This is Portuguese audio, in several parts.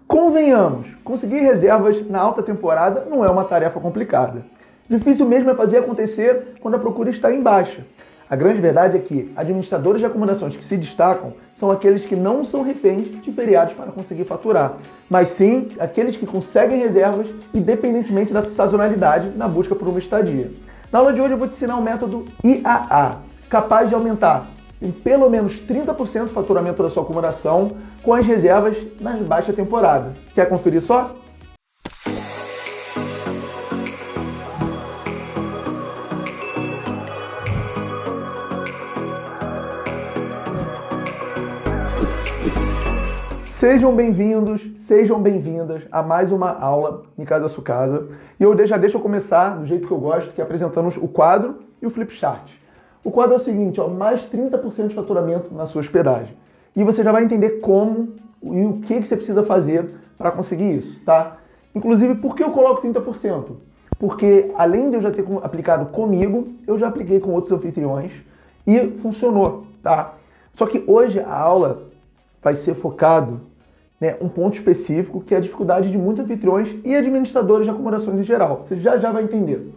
Convenhamos, conseguir reservas na alta temporada não é uma tarefa complicada. Difícil mesmo é fazer acontecer quando a procura está em baixa. A grande verdade é que administradores de acomodações que se destacam são aqueles que não são reféns de feriados para conseguir faturar, mas sim aqueles que conseguem reservas independentemente da sazonalidade na busca por uma estadia. Na aula de hoje eu vou te ensinar o método IAA, capaz de aumentar em pelo menos 30% o faturamento da sua acomodação com as reservas na baixa temporada. Quer conferir só? Sejam bem-vindos, sejam bem-vindas a mais uma aula em Casa Sua Casa. E eu já deixo eu começar do jeito que eu gosto, que é apresentando o quadro e o flip chart. O quadro é o seguinte, ó, mais 30% de faturamento na sua hospedagem. E você já vai entender como e o que você precisa fazer para conseguir isso, tá? Inclusive, por que eu coloco 30%? Porque além de eu já ter aplicado comigo, eu já apliquei com outros anfitriões e funcionou, tá? Só que hoje a aula vai ser focado, né, um ponto específico, que é a dificuldade de muitos anfitriões e administradores de acomodações em geral. Você já vai entender.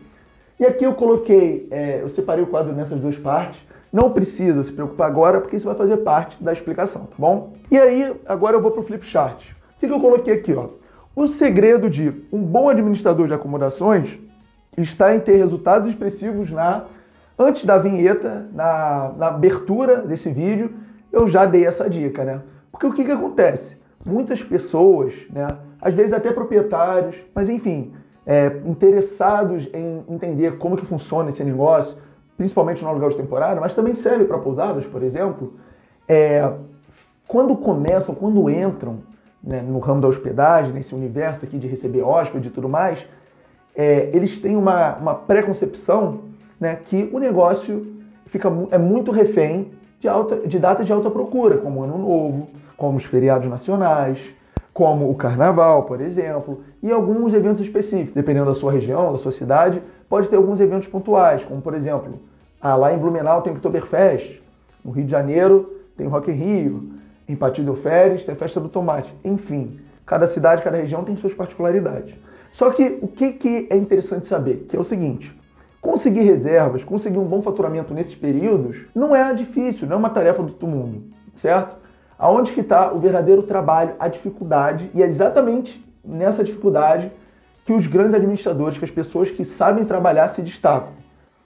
E aqui eu coloquei, eu separei o quadro nessas duas partes. Não precisa se preocupar agora, porque isso vai fazer parte da explicação, tá bom? E aí, agora eu vou para o flip chart. O que eu coloquei aqui, ó? O segredo de um bom administrador de acomodações está em ter resultados expressivos antes da vinheta, na abertura desse vídeo, eu já dei essa dica, né? Porque o que acontece? Muitas pessoas, né, às vezes até proprietários, mas enfim, interessados em entender como que funciona esse negócio, principalmente no aluguel de temporada, mas também serve para pousadas, por exemplo, quando entram, né, no ramo da hospedagem, nesse universo aqui de receber hóspede e tudo mais, eles têm uma preconcepção, né, que o negócio é muito refém de datas de alta procura, como o Ano Novo, como os feriados nacionais, como o Carnaval, por exemplo, e alguns eventos específicos. Dependendo da sua região, da sua cidade, pode ter alguns eventos pontuais, como por exemplo, lá em Blumenau tem o Oktoberfest, no Rio de Janeiro tem o Rock in Rio, em Paty del Ferres tem a Festa do Tomate. Enfim, cada cidade, cada região tem suas particularidades. Só que o que é interessante saber? Que é o seguinte: conseguir reservas, conseguir um bom faturamento nesses períodos não é difícil, não é uma tarefa do todo mundo, certo? Aonde que está o verdadeiro trabalho, a dificuldade, e é exatamente nessa dificuldade que os grandes administradores, que as pessoas que sabem trabalhar se destacam.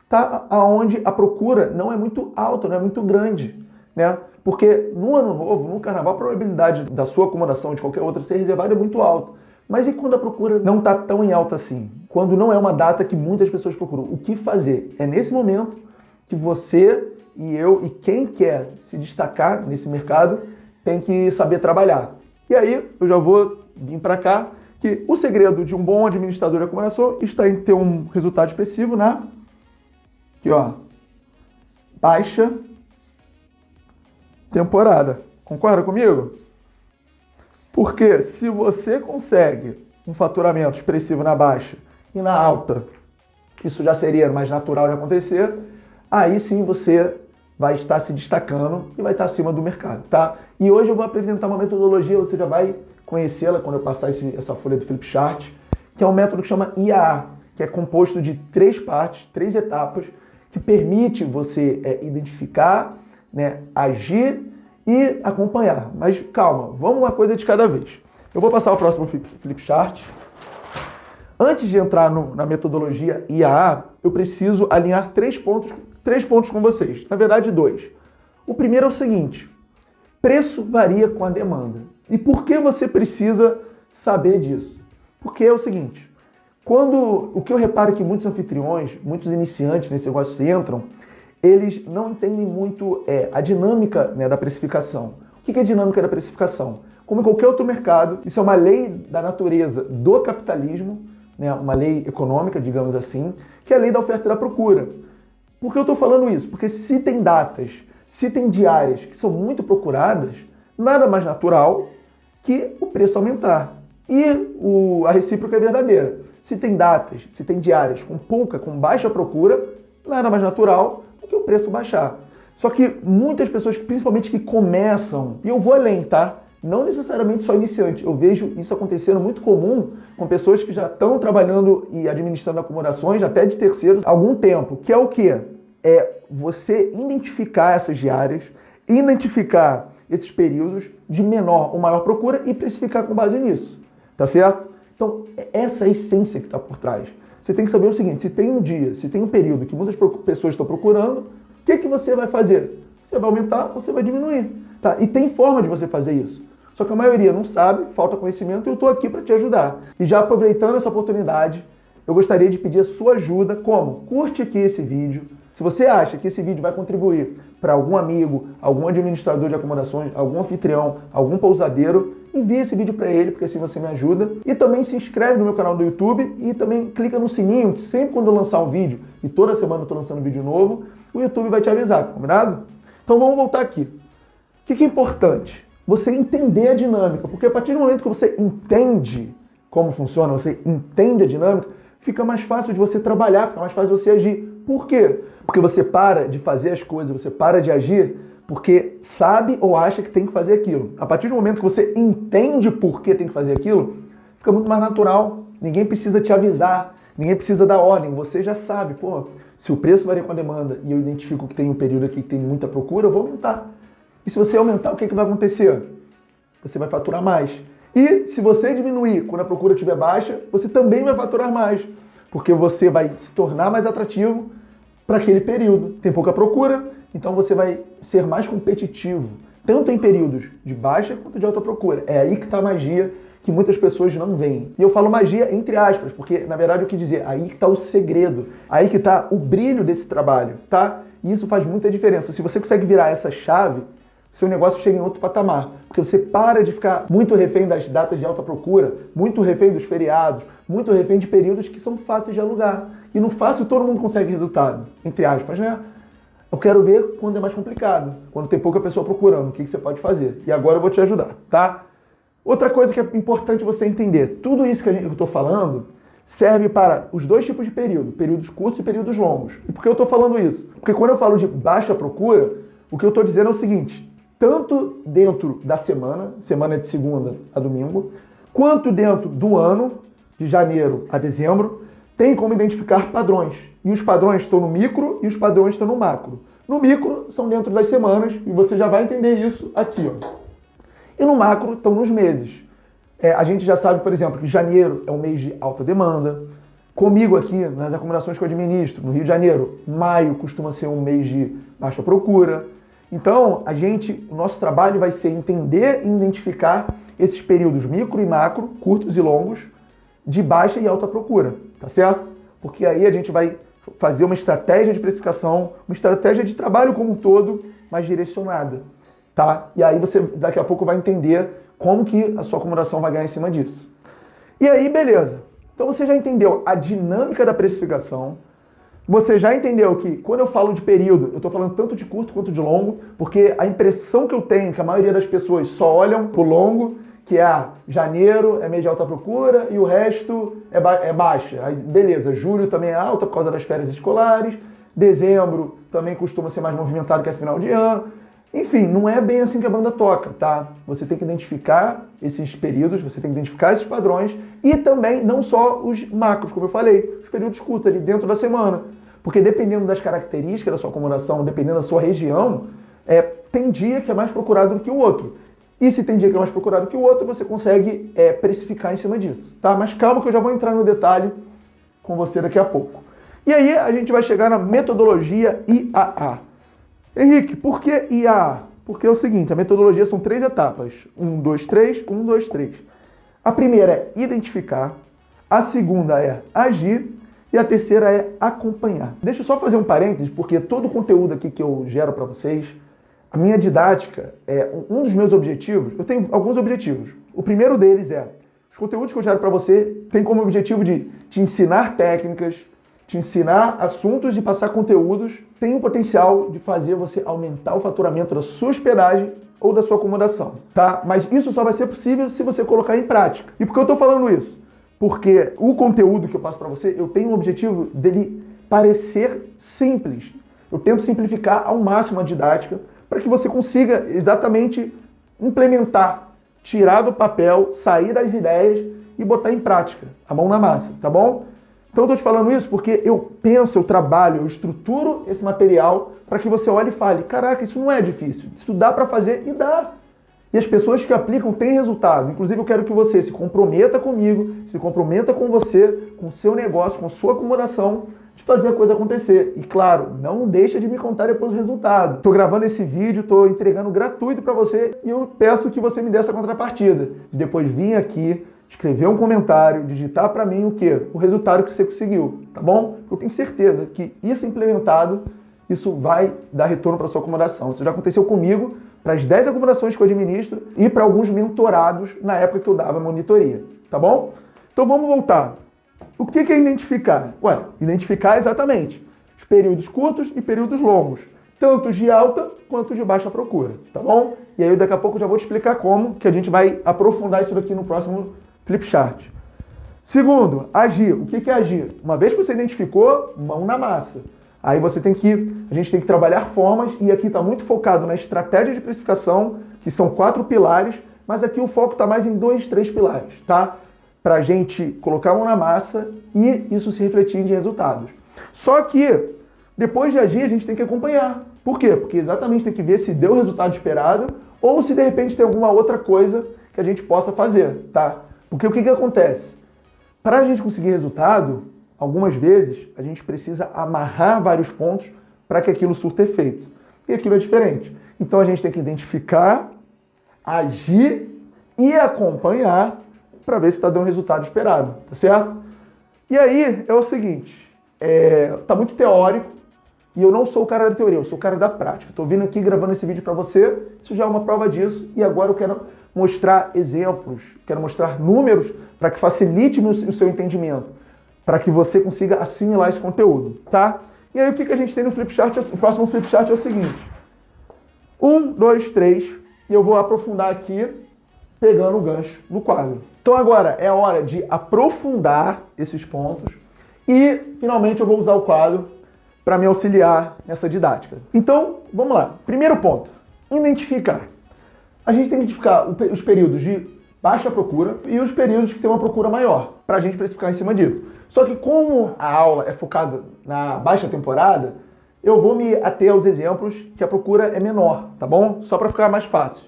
Tá aonde a procura não é muito alta, não é muito grande, né? Porque no Ano Novo, no Carnaval, a probabilidade da sua acomodação, de qualquer outra, ser reservada é muito alta. Mas e quando a procura não está tão em alta assim? Quando não é uma data que muitas pessoas procuram? O que fazer? É nesse momento que você e eu e quem quer se destacar nesse mercado tem que saber trabalhar. E aí eu já vou vir para cá, que o segredo de um bom administrador de acomodação está em ter um resultado expressivo na baixa temporada. Concorda comigo? Porque se você consegue um faturamento expressivo na baixa e na alta, isso já seria mais natural de acontecer, aí sim você vai estar se destacando e vai estar acima do mercado, tá? E hoje eu vou apresentar uma metodologia, você já vai conhecê-la quando eu passar essa folha do flip chart, que é um método que chama IAA, que é composto de 3 partes, 3 etapas, que permite você identificar, né, agir e acompanhar. Mas calma, vamos uma coisa de cada vez. Eu vou passar o próximo flip chart. Antes de entrar na metodologia IAA, eu preciso alinhar 3 pontos com vocês. Na verdade, 2. O primeiro é o seguinte: preço varia com a demanda. E por que você precisa saber disso? Porque é o seguinte: o que eu reparo que muitos anfitriões, muitos iniciantes nesse negócio entram, eles não entendem muito a dinâmica, né, da precificação. O que é a dinâmica da precificação? Como em qualquer outro mercado, isso é uma lei da natureza do capitalismo, né, uma lei econômica, digamos assim, que é a lei da oferta e da procura. Por que eu estou falando isso? Porque se tem datas, se tem diárias que são muito procuradas, nada mais natural que o preço aumentar. E a recíproca é verdadeira. Se tem datas, se tem diárias com baixa procura, nada mais natural do que o preço baixar. Só que muitas pessoas, principalmente que começam, e eu vou além, tá? não necessariamente só iniciante. Eu vejo isso acontecendo muito comum com pessoas que já estão trabalhando e administrando acomodações, até de terceiros, há algum tempo. Que é o quê? É você identificar essas diárias, identificar esses períodos de menor ou maior procura e precificar com base nisso. Tá certo? Então, essa é a essência que está por trás. Você tem que saber o seguinte, se tem um dia, se tem um período que muitas pessoas estão procurando, o que você vai fazer? Você vai aumentar ou você vai diminuir. Tá? E tem forma de você fazer isso. Só que a maioria não sabe, falta conhecimento e eu estou aqui para te ajudar. E já aproveitando essa oportunidade, eu gostaria de pedir a sua ajuda. Como? Curte aqui esse vídeo. Se você acha que esse vídeo vai contribuir para algum amigo, algum administrador de acomodações, algum anfitrião, algum pousadeiro, envie esse vídeo para ele, porque assim você me ajuda. E também se inscreve no meu canal do YouTube e também clica no sininho, que sempre quando eu lançar um vídeo, e toda semana eu estou lançando um vídeo novo, o YouTube vai te avisar, combinado? Então vamos voltar aqui. O que é importante? Você entender a dinâmica, porque a partir do momento que você entende como funciona, você entende a dinâmica, fica mais fácil de você trabalhar, fica mais fácil de você agir. Por quê? Porque você para de fazer as coisas, você para de agir porque sabe ou acha que tem que fazer aquilo. A partir do momento que você entende por que tem que fazer aquilo, fica muito mais natural. Ninguém precisa te avisar, ninguém precisa dar ordem. Você já sabe, pô, se o preço varia com a demanda e eu identifico que tem um período aqui que tem muita procura, eu vou aumentar. E se você aumentar, o que vai acontecer? Você vai faturar mais. E se você diminuir quando a procura estiver baixa, você também vai faturar mais. Porque você vai se tornar mais atrativo para aquele período. Tem pouca procura, então você vai ser mais competitivo, tanto em períodos de baixa quanto de alta procura. É aí que está a magia que muitas pessoas não veem. E eu falo magia entre aspas, porque na verdade eu quis dizer, aí que está o segredo, aí que está o brilho desse trabalho, tá? E isso faz muita diferença. Se você consegue virar essa chave, seu negócio chega em outro patamar, porque você para de ficar muito refém das datas de alta procura, muito refém dos feriados, muito refém de períodos que são fáceis de alugar. E no fácil todo mundo consegue resultado, entre aspas, né? Eu quero ver quando é mais complicado, quando tem pouca pessoa procurando, o que você pode fazer. E agora eu vou te ajudar, tá? Outra coisa que é importante você entender, tudo isso que eu estou falando serve para os dois tipos de período, períodos curtos e períodos longos. E por que eu estou falando isso? Porque quando eu falo de baixa procura, o que eu estou dizendo é o seguinte, tanto dentro da semana de segunda a domingo, quanto dentro do ano, de janeiro a dezembro, tem como identificar padrões. E os padrões estão no micro e os padrões estão no macro. No micro são dentro das semanas e você já vai entender isso aqui, ó. E no macro estão nos meses. A gente já sabe, por exemplo, que janeiro é um mês de alta demanda. Comigo aqui, nas acomodações que eu administro, no Rio de Janeiro, maio costuma ser um mês de baixa procura. Então, o nosso trabalho vai ser entender e identificar esses períodos micro e macro, curtos e longos, de baixa e alta procura, tá certo? Porque aí a gente vai fazer uma estratégia de precificação, uma estratégia de trabalho como um todo, mais direcionada, tá? E aí você daqui a pouco vai entender como que a sua acomodação vai ganhar em cima disso. E aí, beleza. Então você já entendeu a dinâmica da precificação, você já entendeu que quando eu falo de período, eu estou falando tanto de curto quanto de longo, porque a impressão que eu tenho é que a maioria das pessoas só olham pro longo, que é janeiro é mês de alta procura e o resto é baixa. Aí, beleza, julho também é alta por causa das férias escolares, dezembro também costuma ser mais movimentado que é final de ano. Enfim, não é bem assim que a banda toca, tá? Você tem que identificar esses períodos, você tem que identificar esses padrões e também não só os macros, como eu falei, os períodos curtos ali dentro da semana. Porque dependendo das características da sua acomodação, dependendo da sua região, tem dia que é mais procurado do que o outro. E se tem dia que é mais procurado que o outro, você consegue precificar em cima disso, tá? Mas calma que eu já vou entrar no detalhe com você daqui a pouco. E aí a gente vai chegar na metodologia IAA. Henrique, por que IAA? Porque é o seguinte, a metodologia são 3 etapas. 1, 2, 3, 1, 2, 3. A primeira é identificar, a segunda é agir e a terceira é acompanhar. Deixa eu só fazer um parênteses, porque todo o conteúdo aqui que eu gero para vocês, a minha didática, um dos meus objetivos, eu tenho alguns objetivos. O primeiro deles os conteúdos que eu gero para você tem como objetivo de te ensinar técnicas, te ensinar assuntos e passar conteúdos, tem o potencial de fazer você aumentar o faturamento da sua hospedagem ou da sua acomodação, tá? Mas isso só vai ser possível se você colocar em prática. E por que eu estou falando isso? Porque o conteúdo que eu passo para você, eu tenho o objetivo dele parecer simples. Eu tento simplificar ao máximo a didática para que você consiga exatamente implementar tirar do papel, sair das ideias e botar em prática, a mão na massa, tá bom? Então eu tô te falando isso porque eu penso, eu trabalho, eu estruturo esse material para que você olhe e fale, caraca, isso não é difícil, isso dá para fazer e dá. E as pessoas que aplicam têm resultado. Inclusive eu quero que você se comprometa comigo, se comprometa com você, com o seu negócio, com a sua acomodação, de fazer a coisa acontecer. E claro, não deixa de me contar depois o resultado. Estou gravando esse vídeo, estou entregando gratuito para você e eu peço que você me dê essa contrapartida. De depois vir aqui, escrever um comentário, digitar para mim o quê? O resultado que você conseguiu, tá bom? Eu tenho certeza que isso implementado, isso vai dar retorno para sua acomodação. Isso já aconteceu comigo, para as 10 acomodações que eu administro e para alguns mentorados na época que eu dava monitoria, tá bom? Então vamos voltar. O que é identificar? Ué, identificar exatamente os períodos curtos e períodos longos, tanto de alta quanto de baixa procura, tá bom? E aí daqui a pouco eu já vou te explicar como, que a gente vai aprofundar isso daqui no próximo flip chart. Segundo, agir. O que é agir? Uma vez que você identificou, mão na massa. Aí a gente tem que trabalhar formas, e aqui está muito focado na estratégia de precificação, que são 4 pilares, mas aqui o foco está mais em 2, 3 pilares, tá? Para a gente colocar a mão na massa e isso se refletir em resultados. Só que, depois de agir, a gente tem que acompanhar. Por quê? Porque exatamente tem que ver se deu o resultado esperado ou se de repente tem alguma outra coisa que a gente possa fazer, tá? Porque o que acontece? Para a gente conseguir resultado, algumas vezes a gente precisa amarrar vários pontos para que aquilo surta efeito. E aquilo é diferente. Então a gente tem que identificar, agir e acompanhar para ver se está dando o resultado esperado, tá certo? E aí é o seguinte, tá muito teórico e eu não sou o cara da teoria, eu sou o cara da prática. Estou vindo aqui gravando esse vídeo para você, isso já é uma prova disso e agora eu quero mostrar exemplos, quero mostrar números para que facilite o seu entendimento, para que você consiga assimilar esse conteúdo, tá? E aí o que a gente tem no flip chart? O próximo flip chart é o seguinte, 1, 2, 3, e eu vou aprofundar aqui pegando o gancho no quadro. Então agora é a hora de aprofundar esses pontos e finalmente eu vou usar o quadro para me auxiliar nessa didática. Então, vamos lá. Primeiro ponto, identificar. A gente tem que identificar os períodos de baixa procura e os períodos que tem uma procura maior, para a gente precificar em cima disso. Só que como a aula é focada na baixa temporada, eu vou me ater aos exemplos que a procura é menor, tá bom? Só para ficar mais fácil.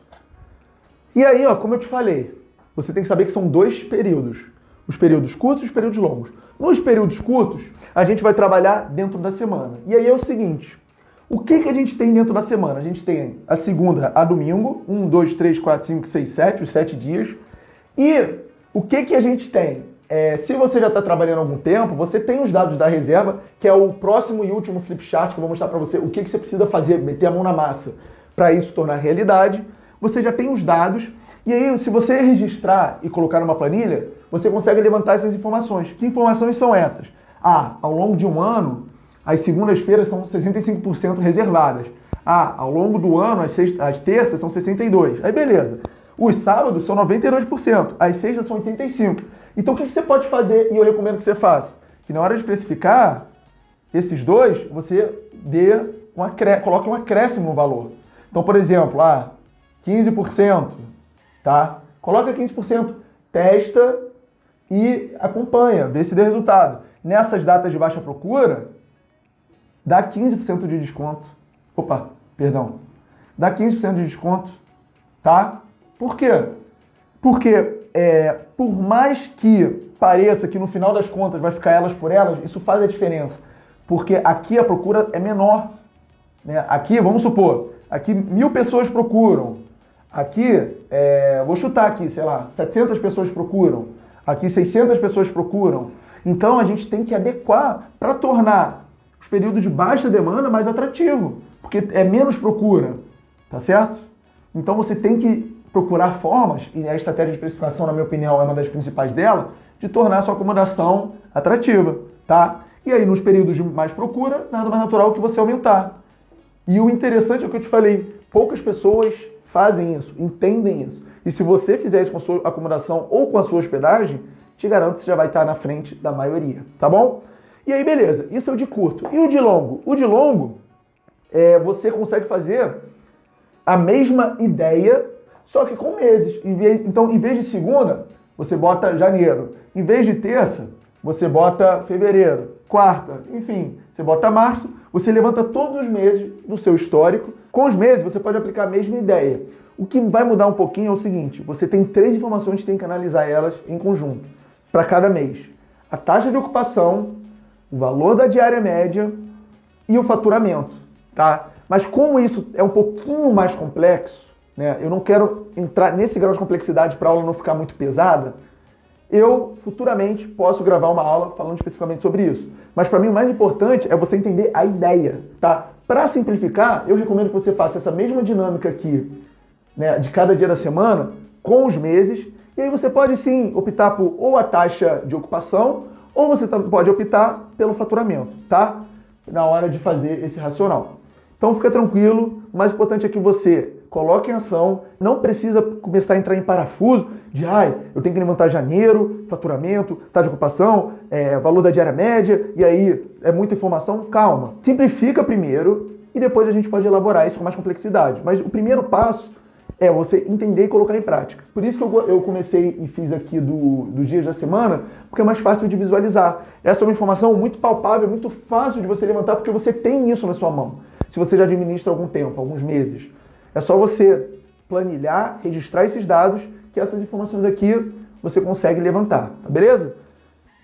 E aí, ó, como eu te falei, você tem que saber que são 2 períodos. Os períodos curtos e os períodos longos. Nos períodos curtos, a gente vai trabalhar dentro da semana. E aí é o seguinte, o que a gente tem dentro da semana? A gente tem a segunda a domingo, 1, 2, 3, 4, 5, 6, 7, os 7 dias. E o que a gente tem? Se você já está trabalhando há algum tempo, você tem os dados da reserva, que é o próximo e último flip chart que eu vou mostrar para você o que você precisa fazer, meter a mão na massa para isso tornar realidade. Você já tem os dados, e aí se você registrar e colocar numa planilha, você consegue levantar essas informações. Que informações são essas? Ao longo de um ano, as segundas-feiras são 65% reservadas. Ao longo do ano, as terças são 62%. Aí beleza. Os sábados são 92%, as sextas são 85%. Então o que você pode fazer, e eu recomendo que você faça? Que na hora de precificar esses dois, você coloque um acréscimo no valor. Então, por exemplo, 15%, tá? Coloca 15%, testa e acompanha, vê se deu resultado. Nessas datas de baixa procura, dá 15% de desconto. Dá 15% de desconto, tá? Por quê? Porque por mais que pareça que no final das contas vai ficar elas por elas, isso faz a diferença. Porque aqui a procura é menor, né? Aqui, vamos supor, aqui 1.000 pessoas procuram. Aqui, vou chutar aqui, sei lá, 700 pessoas procuram. Aqui 600 pessoas procuram. Então a gente tem que adequar para tornar os períodos de baixa demanda mais atrativo, porque é menos procura, tá certo? Então você tem que procurar formas, e a estratégia de precificação, na minha opinião, é uma das principais dela, de tornar a sua acomodação atrativa, tá? E aí nos períodos de mais procura, nada mais natural que você aumentar. E o interessante é o que eu te falei, poucas pessoas fazem isso, entendem isso. E se você fizer isso com a sua acomodação ou com a sua hospedagem, te garanto que você já vai estar na frente da maioria, tá bom? E aí, beleza, isso é o de curto. E o de longo? O de longo, você consegue fazer a mesma ideia, só que com meses. Então, em vez de segunda, você bota janeiro. Em vez de terça, você bota fevereiro. Quarta, enfim, você bota março. Você levanta todos os meses do seu histórico. Com os meses, você pode aplicar a mesma ideia. O que vai mudar um pouquinho é o seguinte, você tem 3 informações que tem que analisar elas em conjunto, para cada mês. A taxa de ocupação, o valor da diária média e o faturamento, tá? Mas como isso é um pouquinho mais complexo, né? Eu não quero entrar nesse grau de complexidade para a aula não ficar muito pesada, eu futuramente posso gravar uma aula falando especificamente sobre isso. Mas para mim o mais importante é você entender a ideia, tá? Para simplificar, eu recomendo que você faça essa mesma dinâmica aqui, né, de cada dia da semana, com os meses, e aí você pode sim optar por ou a taxa de ocupação, ou você pode optar pelo faturamento, tá? Na hora de fazer esse racional. Então fica tranquilo, o mais importante é que você coloque em ação, não precisa começar a entrar em parafuso de eu tenho que levantar janeiro, faturamento, taxa de ocupação, valor da diária média, e aí é muita informação, calma. Simplifica primeiro e depois a gente pode elaborar isso com mais complexidade. Mas o primeiro passo é você entender e colocar em prática. Por isso que eu comecei e fiz aqui dos dias da semana, porque é mais fácil de visualizar. Essa é uma informação muito palpável, muito fácil de você levantar, porque você tem isso na sua mão. Se você já administra algum tempo, alguns meses. É só você planilhar, registrar esses dados, que essas informações aqui você consegue levantar, tá beleza?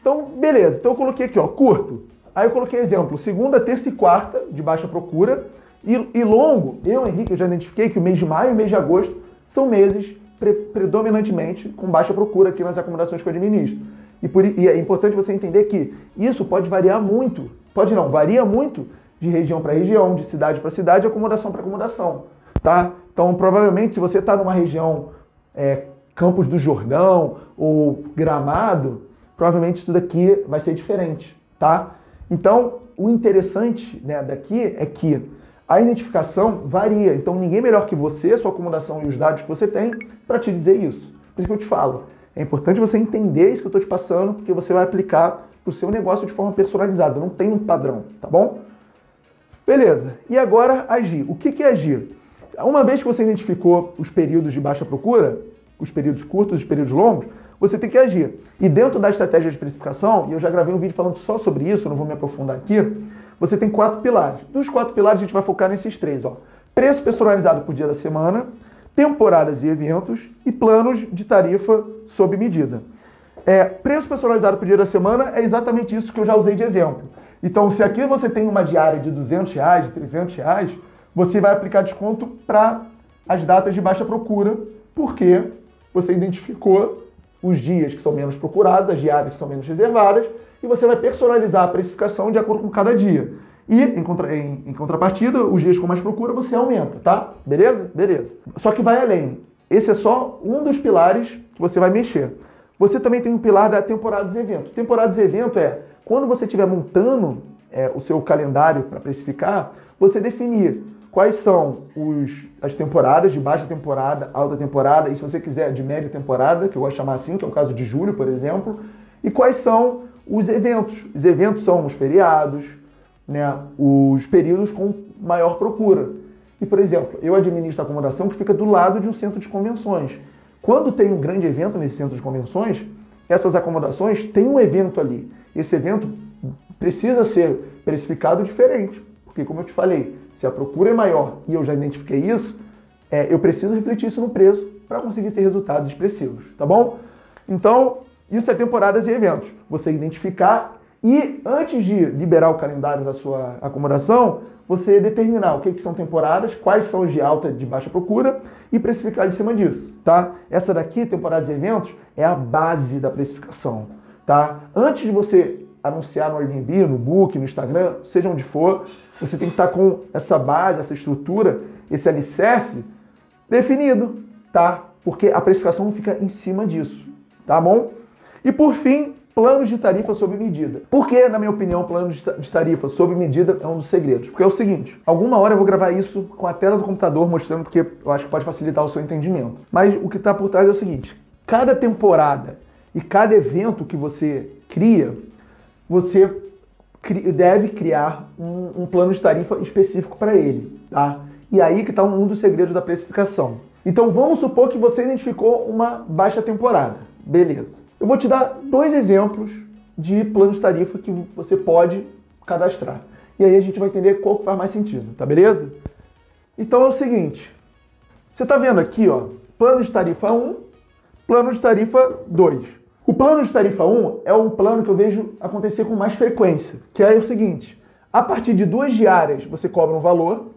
Então, beleza. Então eu coloquei aqui, ó, curto. Aí eu coloquei exemplo, segunda, terça e quarta, de baixa procura. E longo, Henrique, eu já identifiquei que o mês de maio e o mês de agosto são meses predominantemente com baixa procura aqui nas acomodações que eu administro. E é importante você entender que isso pode variar muito, varia muito de região para região, de cidade para cidade, acomodação para acomodação, tá? Então, provavelmente, se você está numa região Campos do Jordão ou Gramado, provavelmente isso daqui vai ser diferente, tá? Então, o interessante, né, daqui é que a identificação varia, então ninguém melhor que você, sua acomodação e os dados que você tem para te dizer isso. Por isso que eu te falo, é importante você entender isso que eu estou te passando, porque você vai aplicar para o seu negócio de forma personalizada, não tem um padrão, tá bom? Beleza, e agora agir. O que é agir? Uma vez que você identificou os períodos de baixa procura, os períodos curtos e os períodos longos, você tem que agir. E dentro da estratégia de precificação, e eu já gravei um vídeo falando só sobre isso, eu não vou me aprofundar aqui, você tem 4 pilares. Dos 4 pilares, a gente vai focar nesses 3. Ó. Preço personalizado por dia da semana, temporadas e eventos e planos de tarifa sob medida. Preço personalizado por dia da semana é exatamente isso que eu já usei de exemplo. Então, se aqui você tem uma diária de R$200, de R$300, você vai aplicar desconto para as datas de baixa procura, porque você identificou os dias que são menos procurados, as diárias que são menos reservadas, e você vai personalizar a precificação de acordo com cada dia. E, em contrapartida, os dias com mais procura você aumenta, tá? Beleza? Beleza. Só que vai além. Esse é só um dos pilares que você vai mexer. Você também tem um pilar da temporada dos eventos. Temporada dos eventos quando você estiver montando o seu calendário para precificar, você definir quais são as temporadas de baixa temporada, alta temporada, e se você quiser de média temporada, que eu gosto de chamar assim, que é o caso de julho, por exemplo, e quais são os eventos. Os eventos são os feriados, né, os períodos com maior procura. E, por exemplo, eu administro a acomodação que fica do lado de um centro de convenções. Quando tem um grande evento nesse centro de convenções, essas acomodações têm um evento ali. Esse evento precisa ser precificado diferente, porque, como eu te falei, se a procura é maior e eu já identifiquei isso, eu preciso refletir isso no preço para conseguir ter resultados expressivos, tá bom? Então, isso é temporadas e eventos. Você identificar e, antes de liberar o calendário da sua acomodação, você determinar o que são temporadas, quais são os de alta e de baixa procura e precificar em cima disso, tá? Essa daqui, temporadas e eventos, é a base da precificação, tá? Antes de você anunciar no Airbnb, no Book, no Instagram, seja onde for, você tem que estar com essa base, essa estrutura, esse alicerce definido, tá? Porque a precificação fica em cima disso, tá bom? E por fim, planos de tarifa sob medida. Por que, na minha opinião, plano de tarifa sob medida é um dos segredos? Porque é o seguinte, alguma hora eu vou gravar isso com a tela do computador mostrando, porque eu acho que pode facilitar o seu entendimento. Mas o que está por trás é o seguinte, cada temporada e cada evento que você cria, você deve criar um plano de tarifa específico para ele, tá? E aí que está um dos segredos da precificação. Então vamos supor que você identificou uma baixa temporada. Beleza. Eu vou te dar 2 exemplos de plano de tarifa que você pode cadastrar. E aí a gente vai entender qual que faz mais sentido, tá beleza? Então é o seguinte, você tá vendo aqui, ó, plano de tarifa 1, plano de tarifa 2. O plano de tarifa 1 é um plano que eu vejo acontecer com mais frequência, que é o seguinte, a partir de 2 diárias você cobra um valor,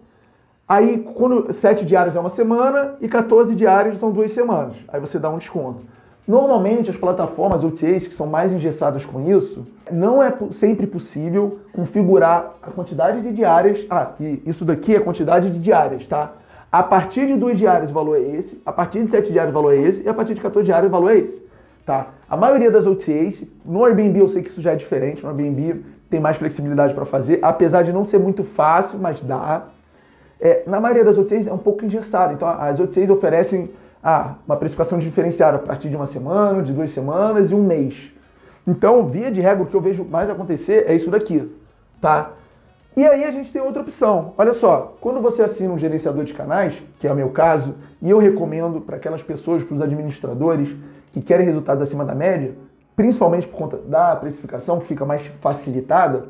aí quando 7 diárias é uma semana e 14 diárias são 2 semanas, aí você dá um desconto. Normalmente as plataformas OTAs que são mais engessadas com isso, não é sempre possível configurar a quantidade de diárias. E isso daqui é a quantidade de diárias, tá? A partir de 2 diárias o valor é esse, a partir de 7 diárias o valor é esse e a partir de 14 diárias o valor é esse, tá? A maioria das OTAs, no Airbnb eu sei que isso já é diferente, no Airbnb tem mais flexibilidade para fazer, apesar de não ser muito fácil, mas dá. Na maioria das OTAs é um pouco engessado, então as OTAs oferecem uma precificação diferenciada a partir de 1 semana, de 2 semanas e 1 mês. Então, via de regra, o que eu vejo mais acontecer é isso daqui, tá? E aí a gente tem outra opção. Olha só, quando você assina um gerenciador de canais, que é o meu caso, e eu recomendo para aquelas pessoas, para os administradores que querem resultados acima da média, principalmente por conta da precificação, que fica mais facilitada,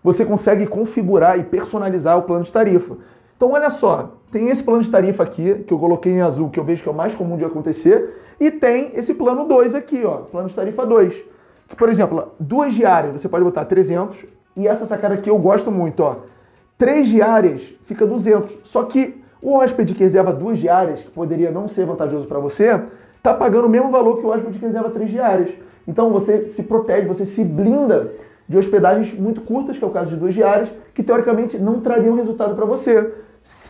você consegue configurar e personalizar o plano de tarifa. Então, olha só, tem esse plano de tarifa aqui, que eu coloquei em azul, que eu vejo que é o mais comum de acontecer, e tem esse plano 2 aqui, ó, plano de tarifa 2. Que, por exemplo, 2 diárias você pode botar 300, e essa sacada aqui eu gosto muito, ó. 3 diárias fica 200, só que o hóspede que reserva 2 diárias, que poderia não ser vantajoso para você, tá pagando o mesmo valor que o hóspede que reserva 3 diárias. Então você se protege, você se blinda de hospedagens muito curtas, que é o caso de 2 diárias, que teoricamente não trariam resultado para você.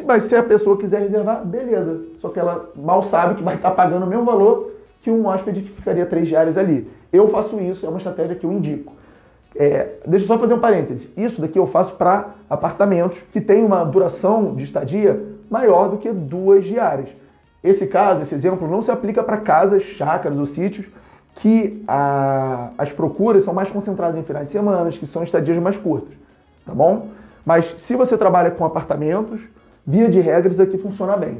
Mas se a pessoa quiser reservar, beleza. Só que ela mal sabe que vai estar pagando o mesmo valor que um hóspede que ficaria 3 diárias ali. Eu faço isso, é uma estratégia que eu indico. Deixa eu só fazer um parêntese. Isso daqui eu faço para apartamentos que tem uma duração de estadia maior do que 2 diárias. Esse caso, esse exemplo, não se aplica para casas, chácaras ou sítios que as procuras são mais concentradas em finais de semana, que são estadias mais curtas, tá bom? Mas se você trabalha com apartamentos, via de regras aqui funciona bem.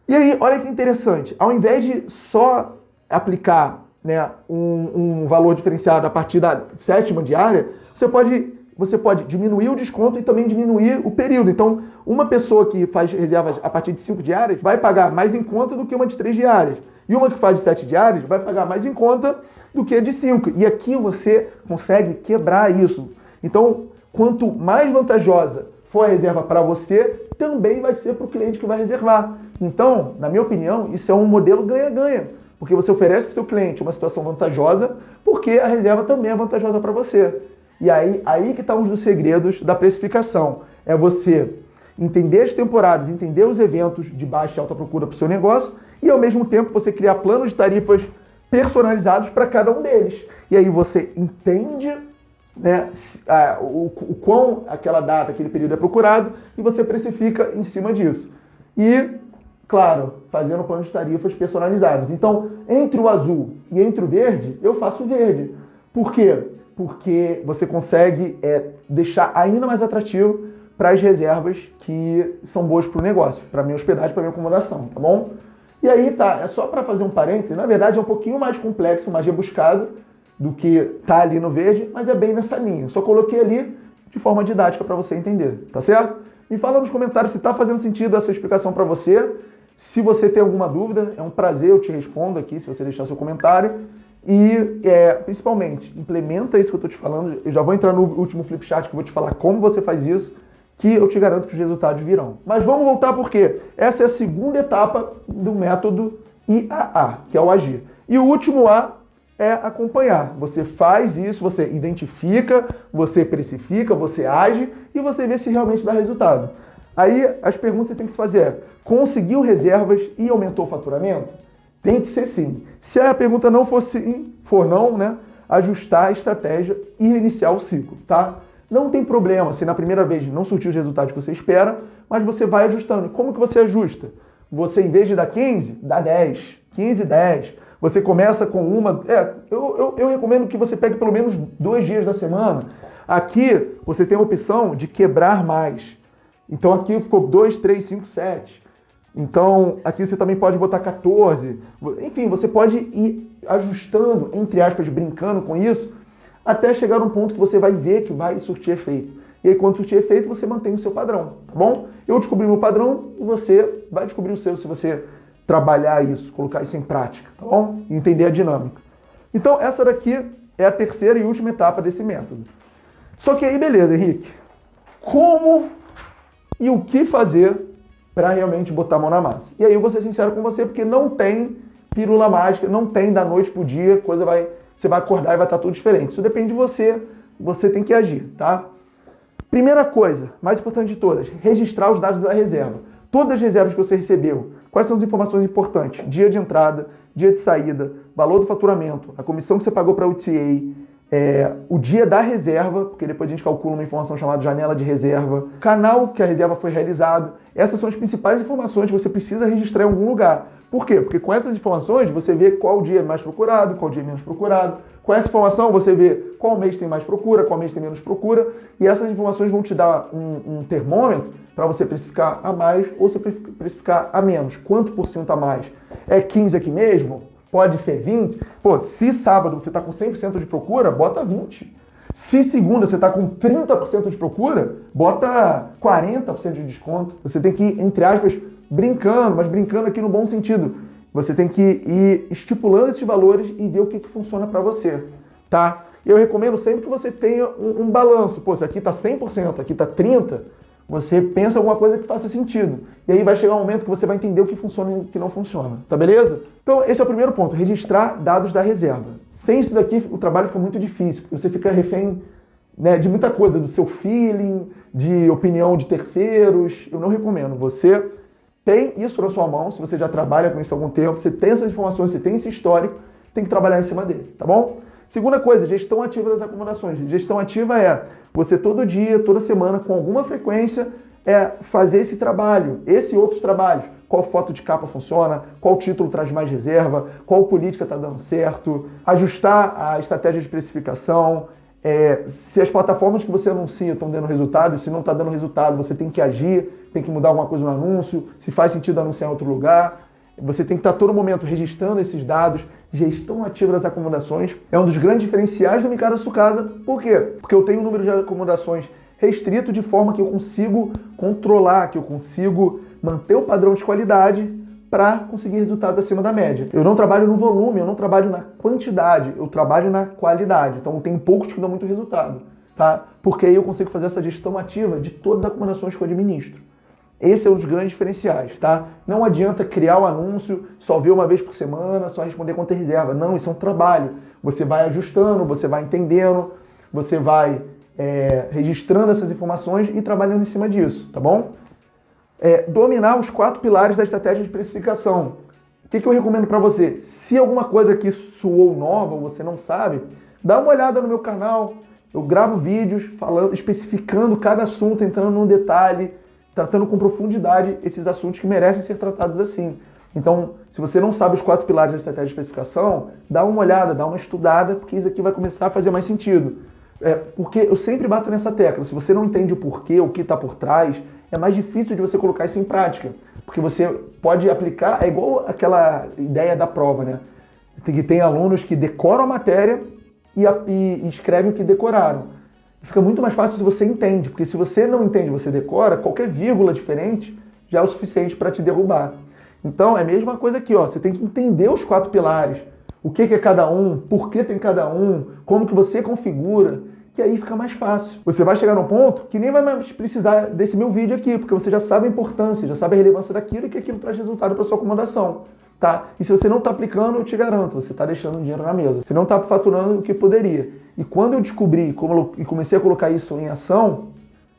E aí, olha que interessante, ao invés de só aplicar, né, um valor diferenciado a partir da 7ª diária, você pode diminuir o desconto e também diminuir o período. Então, uma pessoa que faz reservas a partir de 5 diárias vai pagar mais em conta do que uma de 3 diárias. E uma que faz de 7 diárias vai pagar mais em conta do que a de 5. E aqui você consegue quebrar isso. Então, quanto mais vantajosa for a reserva para você, também vai ser para o cliente que vai reservar. Então, na minha opinião, isso é um modelo ganha-ganha. Porque você oferece para o seu cliente uma situação vantajosa, porque a reserva também é vantajosa para você. E aí que estão um dos segredos da precificação. É você entender as temporadas, entender os eventos de baixa e alta procura para o seu negócio e, ao mesmo tempo, você criar planos de tarifas personalizados para cada um deles. E aí você entende, né, o quão aquela data, aquele período é procurado e você precifica em cima disso. E, claro, fazendo planos de tarifas personalizados. Então, entre o azul e entre o verde, eu faço o verde. Por quê? Porque você consegue deixar ainda mais atrativo para as reservas que são boas para o negócio, para a minha hospedagem, para a minha acomodação, tá bom? E aí, tá, é só para fazer um parênteses, na verdade é um pouquinho mais complexo, mais rebuscado do que tá ali no verde, mas é bem nessa linha. Só coloquei ali de forma didática para você entender, tá certo? Me fala nos comentários se tá fazendo sentido essa explicação para você. Se você tem alguma dúvida, é um prazer, eu te respondo aqui, se você deixar seu comentário. E, principalmente, implementa isso que eu estou te falando. Eu já vou entrar no último flipchart que eu vou te falar como você faz isso, que eu te garanto que os resultados virão. Mas vamos voltar porque essa é a segunda etapa do método IAA, que é o agir. E o último A é acompanhar. Você faz isso, você identifica, você precifica, você age e você vê se realmente dá resultado. Aí as perguntas que você tem que se fazer é: conseguiu reservas e aumentou o faturamento? Tem que ser sim. Se a pergunta não for sim, for não, né, ajustar a estratégia e iniciar o ciclo, tá? Não tem problema se na primeira vez não surtiu os resultados que você espera, mas você vai ajustando. Como que você ajusta? Você, em vez de dar 15, dá 10, 15, 10. Você começa com uma... Eu recomendo que você pegue pelo menos 2 dias da semana. Aqui você tem a opção de quebrar mais. Então aqui ficou 2, 3, 5, 7. Então, aqui você também pode botar 14. Enfim, você pode ir ajustando, entre aspas, brincando com isso, até chegar num ponto que você vai ver que vai surtir efeito. E aí, quando surtir efeito, você mantém o seu padrão, tá bom? Eu descobri meu padrão e você vai descobrir o seu se você trabalhar isso, colocar isso em prática, tá bom? E entender a dinâmica. Então, essa daqui é a terceira e última etapa desse método. Só que aí, beleza, Henrique. Como e o que fazer para realmente botar a mão na massa? E aí eu vou ser sincero com você, porque não tem pílula mágica, não tem da noite pro dia, você vai acordar e vai estar tudo diferente. Isso depende de você, você tem que agir, tá? Primeira coisa, mais importante de todas, registrar os dados da reserva. Todas as reservas que você recebeu, quais são as informações importantes? Dia de entrada, dia de saída, valor do faturamento, a comissão que você pagou para a UTA, o dia da reserva, porque depois a gente calcula uma informação chamada janela de reserva, canal que a reserva foi realizado. Essas são as principais informações que você precisa registrar em algum lugar. Por quê? Porque com essas informações você vê qual dia é mais procurado, qual dia é menos procurado. Com essa informação você vê qual mês tem mais procura, qual mês tem menos procura. E essas informações vão te dar um termômetro para você precificar a mais ou você precificar a menos. Quanto por cento a mais? É 15 aqui mesmo? Pode ser 20? Pô, se sábado você está com 100% de procura, bota 20. Se segunda você está com 30% de procura, bota 40% de desconto. Você tem que ir, entre aspas, brincando, mas brincando aqui no bom sentido. Você tem que ir estipulando esses valores e ver o que funciona para você, tá? Eu recomendo sempre que você tenha um balanço. Pô, se aqui está 100%, aqui está 30%, você pensa alguma coisa que faça sentido. E aí vai chegar um momento que você vai entender o que funciona e o que não funciona. Tá beleza? Então esse é o primeiro ponto, registrar dados da reserva. Sem isso daqui o trabalho fica muito difícil, porque você fica refém, né, de muita coisa, do seu feeling, de opinião de terceiros. Eu não recomendo. Você tem isso na sua mão, se você já trabalha com isso há algum tempo, você tem essas informações, você tem esse histórico, tem que trabalhar em cima dele, tá bom? Segunda coisa, gestão ativa das acomodações. Gestão ativa é você todo dia, toda semana, com alguma frequência, fazer esse trabalho, esse e outros trabalhos. Qual foto de capa funciona, qual título traz mais reserva, qual política está dando certo, ajustar a estratégia de precificação, se as plataformas que você anuncia estão dando resultado, e se não está dando resultado, você tem que agir, tem que mudar alguma coisa no anúncio, se faz sentido anunciar em outro lugar. Você tem que estar todo momento registrando esses dados. Gestão ativa das acomodações é um dos grandes diferenciais do Me Casa Sua Casa. Por quê? Porque eu tenho um número de acomodações restrito de forma que eu consigo controlar, que eu consigo manter o padrão de qualidade para conseguir resultados acima da média. Eu não trabalho no volume, eu não trabalho na quantidade, eu trabalho na qualidade. Então tem poucos que dão muito resultado, tá? Porque aí eu consigo fazer essa gestão ativa de todas as acomodações que eu administro. Esse é um dos grandes diferenciais, tá? Não adianta criar o anúncio, só ver uma vez por semana, só responder quanto é reserva. Não, isso é um trabalho. Você vai ajustando, você vai entendendo, você vai registrando essas informações e trabalhando em cima disso, tá bom? Dominar os 4 pilares da estratégia de precificação. O que eu recomendo para você? Se alguma coisa aqui soou nova ou você não sabe, dá uma olhada no meu canal. Eu gravo vídeos falando, especificando cada assunto, entrando num detalhe, tratando com profundidade esses assuntos que merecem ser tratados assim. Então, se você não sabe os 4 pilares da estratégia de especificação, dá uma olhada, dá uma estudada, porque isso aqui vai começar a fazer mais sentido. Porque eu sempre bato nessa tecla, se você não entende o porquê, o que está por trás, é mais difícil de você colocar isso em prática. Porque você pode aplicar, é igual aquela ideia da prova, né? Que tem alunos que decoram a matéria e escrevem o que decoraram. Fica muito mais fácil se você entende, porque se você não entende, você decora, qualquer vírgula diferente já é o suficiente para te derrubar. Então é a mesma coisa aqui, ó, você tem que entender os 4 pilares, o que é cada um, por que tem cada um, como que você configura, que aí fica mais fácil. Você vai chegar num ponto que nem vai mais precisar desse meu vídeo aqui, porque você já sabe a importância, já sabe a relevância daquilo e que aquilo traz resultado para sua acomodação. Tá? E se você não está aplicando, eu te garanto, você está deixando dinheiro na mesa. Você não está faturando o que poderia. E quando eu descobri e comecei a colocar isso em ação,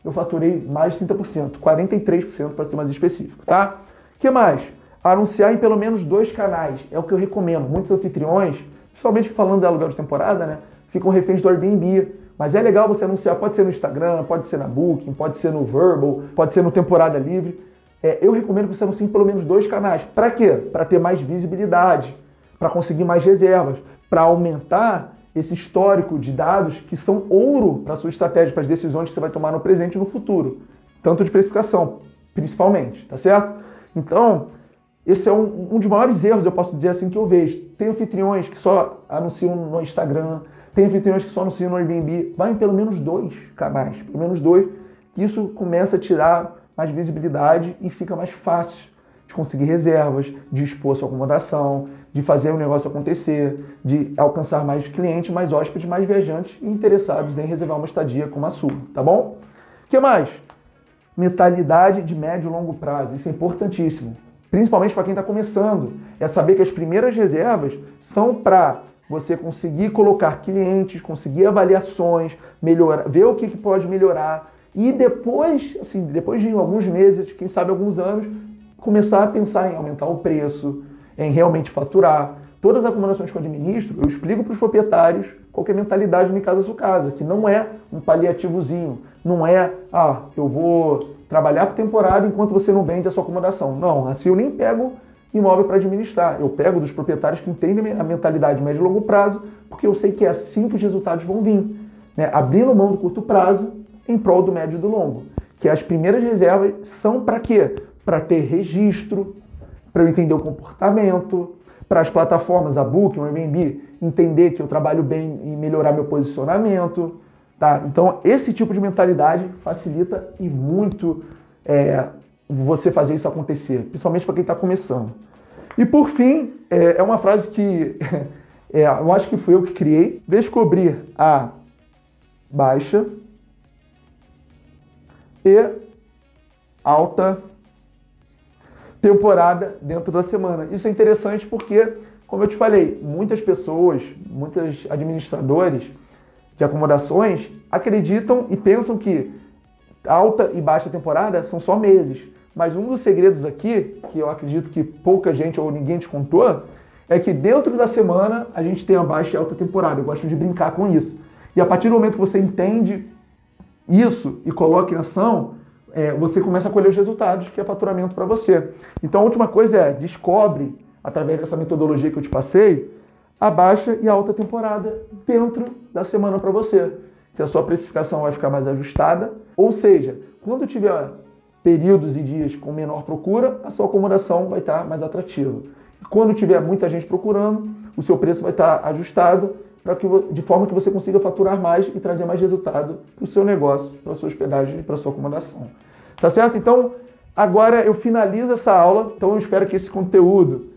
eu faturei mais de 30%, 43% para ser mais específico. Tá? O que mais? Anunciar em pelo menos 2 canais. É o que eu recomendo. Muitos anfitriões, principalmente falando de aluguel de temporada, né, ficam reféns do Airbnb. Mas é legal você anunciar, pode ser no Instagram, pode ser na Booking, pode ser no Vrbo, pode ser no Temporada Livre. Eu recomendo que você anuncie em pelo menos 2 canais. Para quê? Para ter mais visibilidade, para conseguir mais reservas, para aumentar esse histórico de dados que são ouro para a sua estratégia, para as decisões que você vai tomar no presente e no futuro. Tanto de precificação, principalmente, tá certo? Então, esse é um dos maiores erros, eu posso dizer assim, que eu vejo. Tem anfitriões que só anunciam no Instagram, tem anfitriões que só anunciam no Airbnb. Vai em pelo menos 2 canais, pelo menos 2, que isso começa a tirar mais visibilidade e fica mais fácil de conseguir reservas, de expor sua acomodação, de fazer o negócio acontecer, de alcançar mais clientes, mais hóspedes, mais viajantes e interessados em reservar uma estadia como a sua, tá bom? O que mais? Mentalidade de médio e longo prazo, isso é importantíssimo. Principalmente para quem está começando, é saber que as primeiras reservas são para você conseguir colocar clientes, conseguir avaliações, melhorar, ver o que pode melhorar e depois, assim, depois de alguns meses, quem sabe alguns anos, começar a pensar em aumentar o preço, em realmente faturar. Todas as acomodações que eu administro, eu explico para os proprietários qual que é a mentalidade do Minha Casa Sua Casa, que não é um paliativozinho, não é, eu vou trabalhar por temporada enquanto você não vende a sua acomodação. Não, assim eu nem pego imóvel para administrar. Eu pego dos proprietários que entendem a mentalidade médio e longo prazo, porque eu sei que é assim que os resultados vão vir, né? Abrindo mão do curto prazo em prol do médio e do longo. Que as primeiras reservas são para quê? Para ter registro, para eu entender o comportamento, para as plataformas, a Booking, o Airbnb, entender que eu trabalho bem e melhorar meu posicionamento. Tá? Então, esse tipo de mentalidade facilita e muito você fazer isso acontecer, principalmente para quem está começando. E por fim, é uma frase que eu acho que fui eu que criei: descobrir a baixa e alta temporada dentro da semana. Isso é interessante porque, como eu te falei, muitas pessoas, muitos administradores de acomodações acreditam e pensam que alta e baixa temporada são só meses. Mas um dos segredos aqui, que eu acredito que pouca gente ou ninguém te contou, é que dentro da semana a gente tem a baixa e alta temporada. Eu gosto de brincar com isso. E a partir do momento que você entende isso e coloca em ação, você começa a colher os resultados, que é faturamento para você. Então a última coisa é, descobre, através dessa metodologia que eu te passei, a baixa e a alta temporada dentro da semana para você. Que a sua precificação vai ficar mais ajustada, ou seja, quando tiver períodos e dias com menor procura, a sua acomodação vai estar mais atrativa. E quando tiver muita gente procurando, o seu preço vai estar ajustado de forma que você consiga faturar mais e trazer mais resultado para o seu negócio, para a sua hospedagem e para a sua acomodação. Tá certo? Então, agora eu finalizo essa aula. Então, eu espero que esse conteúdo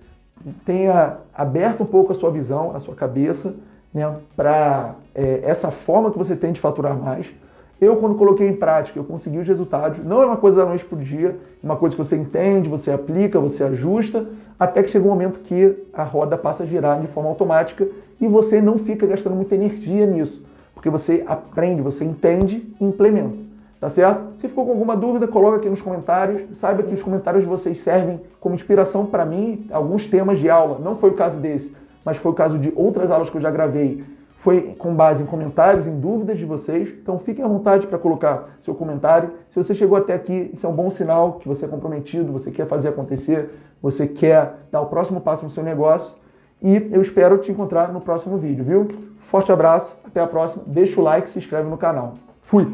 tenha aberto um pouco a sua visão, a sua cabeça, né, para essa forma que você tem de faturar mais. Eu, quando coloquei em prática, eu consegui os resultados. Não é uma coisa da noite para o dia, é uma coisa que você entende, você aplica, você ajusta, até que chega um momento que a roda passa a girar de forma automática e você não fica gastando muita energia nisso, porque você aprende, você entende e implementa. Tá certo? Se ficou com alguma dúvida, coloca aqui nos comentários. Saiba que os comentários de vocês servem como inspiração para mim, alguns temas de aula. Não foi o caso desse, mas foi o caso de outras aulas que eu já gravei. Foi com base em comentários, em dúvidas de vocês. Então fiquem à vontade para colocar seu comentário. Se você chegou até aqui, isso é um bom sinal que você é comprometido, você quer fazer acontecer, você quer dar o próximo passo no seu negócio. E eu espero te encontrar no próximo vídeo, viu? Forte abraço, até a próxima. Deixa o like e se inscreve no canal. Fui!